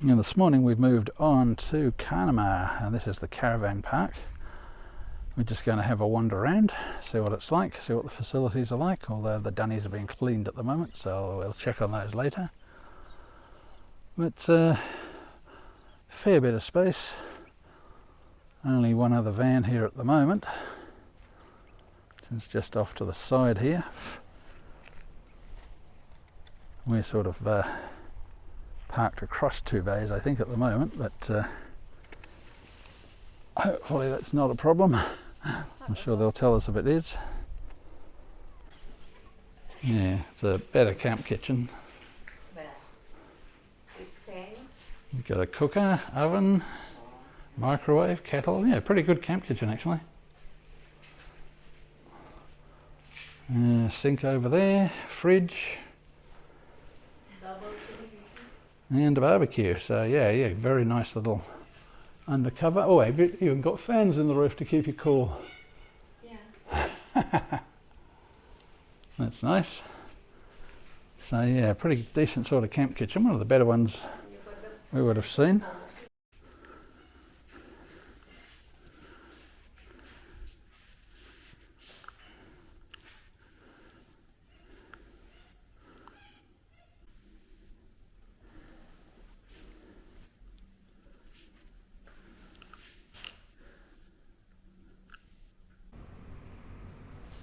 Now this morning we've moved on to Carnamah, and this is the caravan park. We're just going to have a wander around, see what it's like, see what the facilities are like, although the dunnies are being cleaned at the moment, so we'll check on those later. But fair bit of space, only one other van here at the moment. It's just off to the side here. We're sort of parked across two bays, I think, at the moment, but hopefully that's not a problem. I'm sure they'll tell us if it is. Yeah, it's a better camp kitchen. You've got a cooker, oven, microwave, kettle. Yeah, pretty good camp kitchen actually. Sink over there, fridge, and a barbecue. So yeah, very nice little undercover. Oh, I've even got fans in the roof to keep you cool. Yeah. That's nice. So yeah, pretty decent sort of camp kitchen. One of the better ones we would have seen.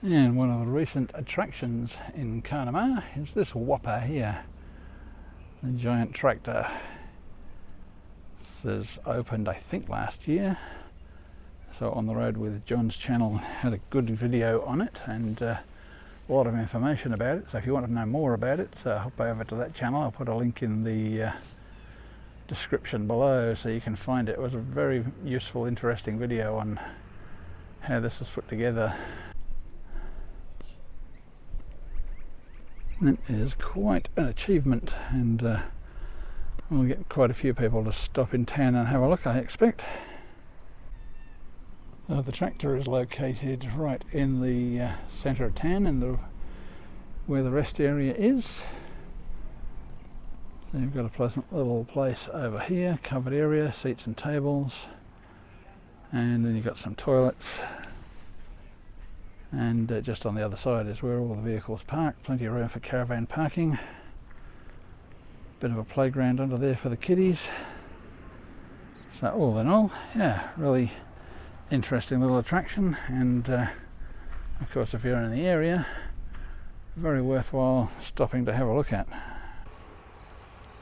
And one of the recent attractions in Carnamah is this whopper here, the giant tractor. This is opened I think last year, so On the Road with John's channel had a good video on it and a lot of information about it, so if you want to know more about it, hop over to that channel. I'll put a link in the description below so you can find it. It was a very useful, interesting video on how this was put together. It is quite an achievement, and we'll get quite a few people to stop in town and have a look, I expect. So the tractor is located right in the centre of town, in where the rest area is. So you've got a pleasant little place over here, covered area, seats and tables, and then you've got some toilets. And just on the other side is where all the vehicles park. Plenty of room for caravan parking. Bit of a playground under there for the kiddies. So all in all, yeah, really interesting little attraction, and of course if you're in the area, very worthwhile stopping to have a look at.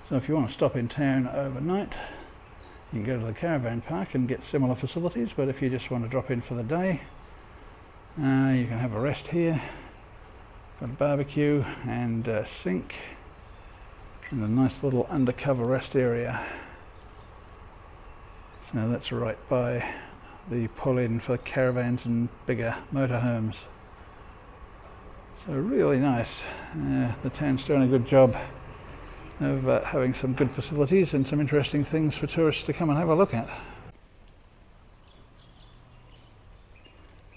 So if you want to stop in town overnight, you can go to the caravan park and get similar facilities, but if you just want to drop in for the day, you can have a rest here. Got a barbecue and a sink and a nice little undercover rest area. So that's right by the pull-in for caravans and bigger motorhomes. So really nice. The town's doing a good job of having some good facilities and some interesting things for tourists to come and have a look at.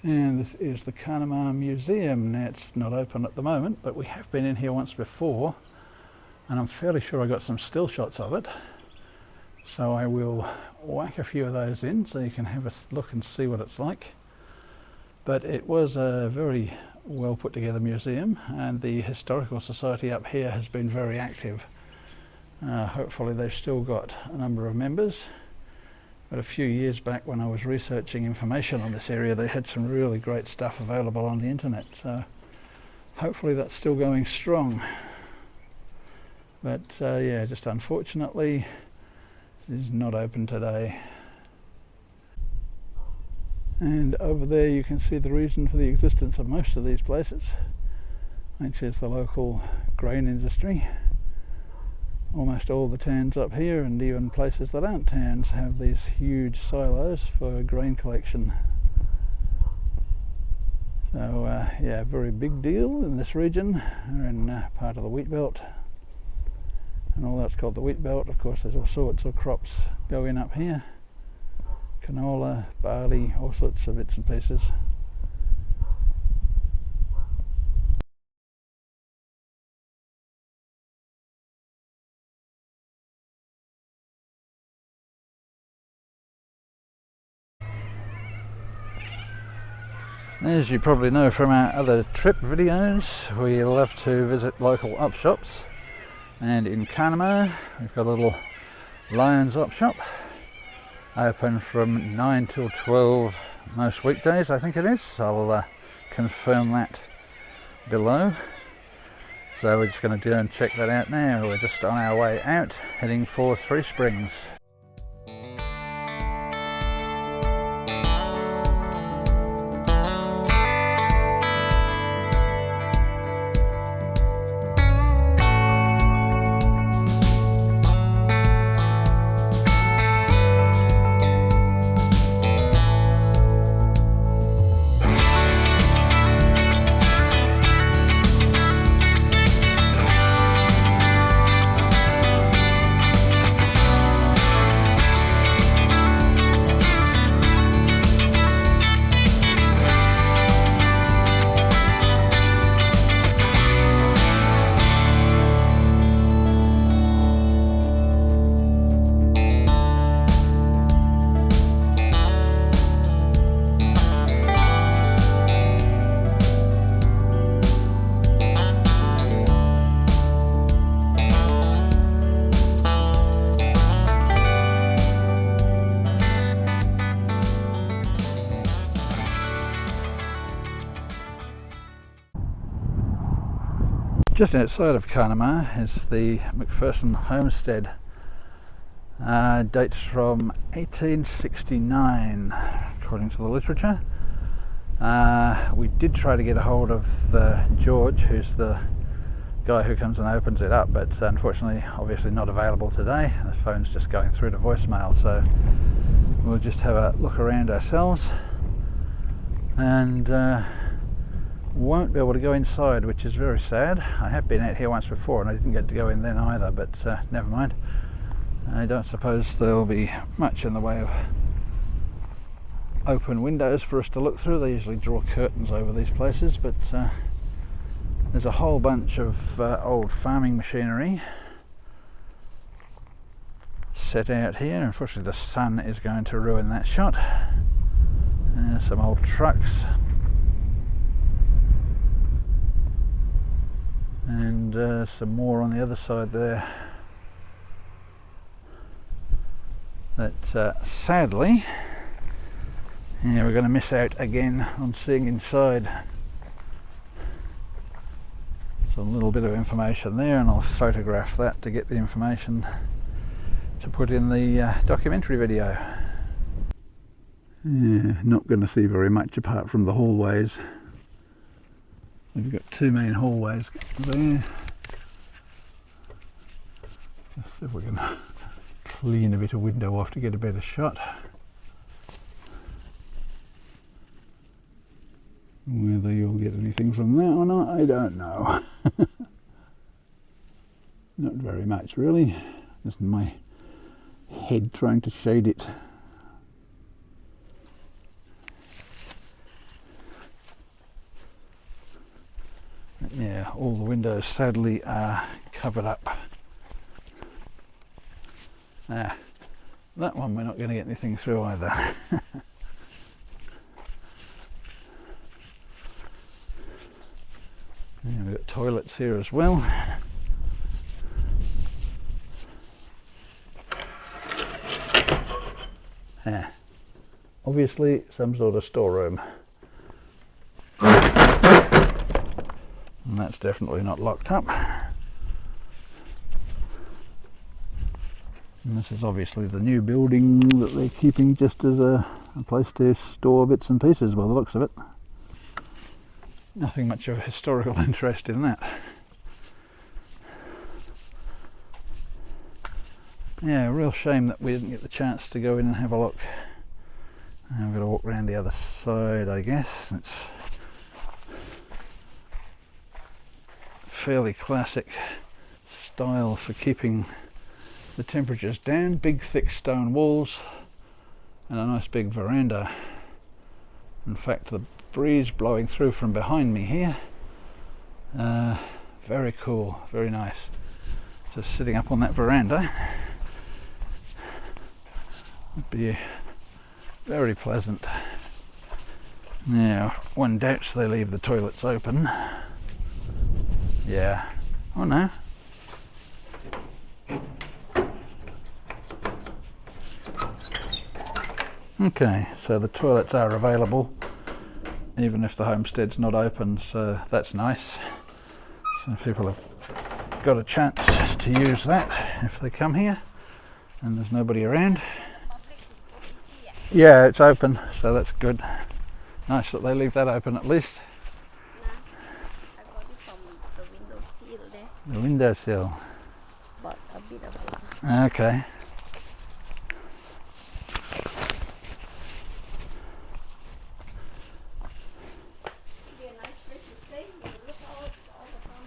And this is the Carnamah Museum. Now it's not open at the moment, but we have been in here once before, and I'm fairly sure I got some still shots of it. So I will whack a few of those in so you can have a look and see what it's like. But it was a very well put together museum, and the Historical Society up here has been very active. Hopefully they've still got a number of members. But a few years back when I was researching information on this area, they had some really great stuff available on the internet, so hopefully that's still going strong. But yeah, just unfortunately it is not open today. And over there you can see the reason for the existence of most of these places, which is the local grain industry. Almost all the towns up here, and even places that aren't towns, have these huge silos for grain collection. So yeah, very big deal in this region. We're in part of the wheat belt, and all that's called the wheat belt. Of course there's all sorts of crops go in up here. Canola, barley, all sorts of bits and pieces. As you probably know from our other trip videos, we love to visit local op shops, and in Carnamah we've got a little Lions op shop, open from 9 till 12 most weekdays, I think it is. I'll confirm that below. So we're just going to go and check that out now. We're just on our way out, heading for Three Springs. Just outside of Carnamah is the Macpherson Homestead. Dates from 1869, according to the literature. We did try to get a hold of George, who's the guy who comes and opens it up, but unfortunately, obviously not available today. The phone's just going through to voicemail, so we'll just have a look around ourselves and won't be able to go inside, which is very sad. I have been out here once before and I didn't get to go in then either, but never mind. I don't suppose there'll be much in the way of open windows for us to look through. They usually draw curtains over these places, but there's a whole bunch of old farming machinery set out here. Unfortunately the sun is going to ruin that shot. Some old trucks, and some more on the other side there that sadly, yeah, we're going to miss out again on seeing inside. So a little bit of information there, and I'll photograph that to get the information to put in the documentary video. Yeah, not going to see very much apart from the hallways. We've got two main hallways there. Just see if we can clean a bit of window off to get a better shot. Whether you'll get anything from that or not, I don't know. Not very much really, just my head trying to shade it. Yeah, all the windows sadly are covered up. That one we're not going to get anything through either. Yeah, we've got toilets here as well. Obviously some sort of storeroom. And that's definitely not locked up. And this is obviously the new building that they're keeping just as a place to store bits and pieces by the looks of it. Nothing much of a historical interest in that. Yeah, real shame that we didn't get the chance to go in and have a look. I've got to walk around the other side, I guess. It's fairly classic style for keeping the temperatures down. Big thick stone walls and a nice big veranda. In fact, the breeze blowing through from behind me here, very cool, very nice. Just sitting up on that veranda would be very pleasant. Now, one doubts they leave the toilets open. Yeah. Oh no. Okay, so the toilets are available even if the homestead's not open, so that's nice. So people have got a chance to use that if they come here and there's nobody around. Yeah, it's open, so that's good. Nice that they leave that open at least. I got it from the window sill there. The windowsill. But a bit of it. Okay.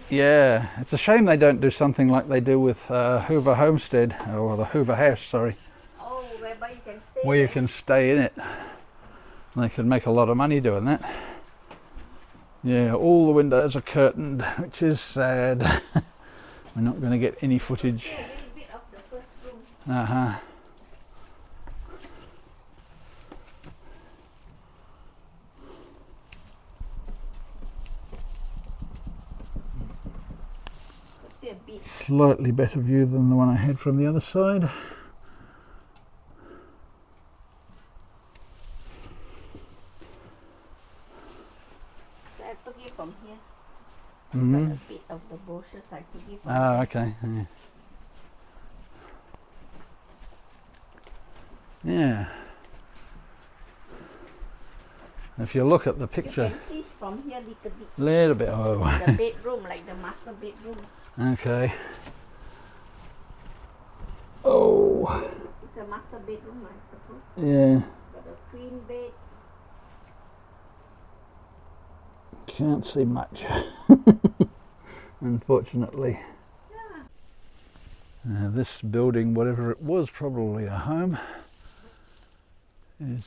Yeah, it's a shame they don't do something like they do with Hoover Homestead, or the Hoover House, sorry. Oh, whereby you can stay Where you can stay in it. They could make a lot of money doing that. Yeah, all the windows are curtained, which is sad. We're not going to get any footage. a little bit of the first room. Uh-huh. See a bit. Slightly better view than the one I had from the other side. So I took it from here. Mm-hmm. But a bit of the bushes I took it from Oh, okay. Yeah. Yeah. If you look at the picture, You can see from here little bit. little bit. Oh, The bedroom, like the master bedroom. okay. Oh, It's a master bedroom, I suppose. yeah. Got a queen bed. Can't see much, unfortunately. Yeah. This building, whatever it was, probably a home, is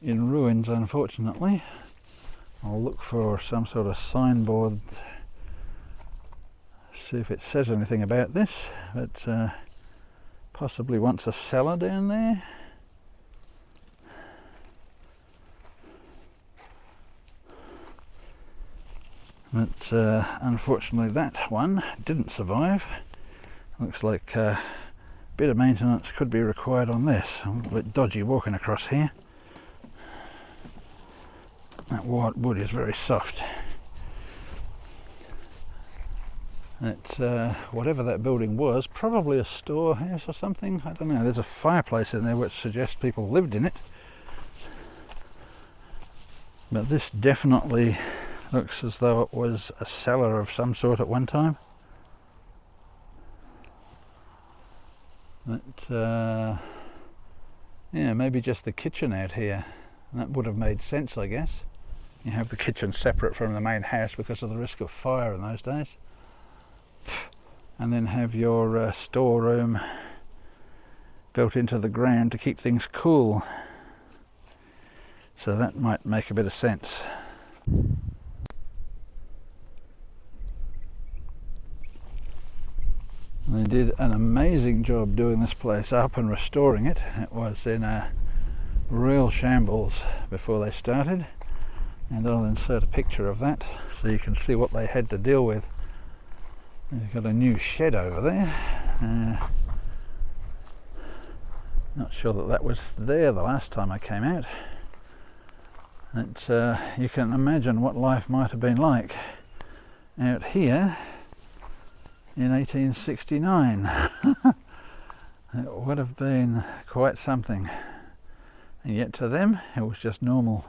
in ruins, unfortunately. I'll look for some sort of signboard, see if it says anything about this, but possibly once a cellar down there. But unfortunately that one didn't survive. Looks like a bit of maintenance could be required on this. I'm a little bit dodgy walking across here. That white wood is very soft. That whatever that building was, probably a storehouse or something, I don't know. There's a fireplace in there which suggests people lived in it. But this definitely looks as though it was a cellar of some sort at one time. But yeah, maybe just the kitchen out here. That would have made sense, I guess. You have the kitchen separate from the main house because of the risk of fire in those days. And then have your storeroom built into the ground to keep things cool. So that might make a bit of sense. They did an amazing job doing this place up and restoring it. It was in a real shambles before they started, and I'll insert a picture of that so you can see what they had to deal with. They've got a new shed over there. Not sure that was there the last time I came out. You can imagine what life might have been like out here in 1869. It would have been quite something, and yet to them it was just normal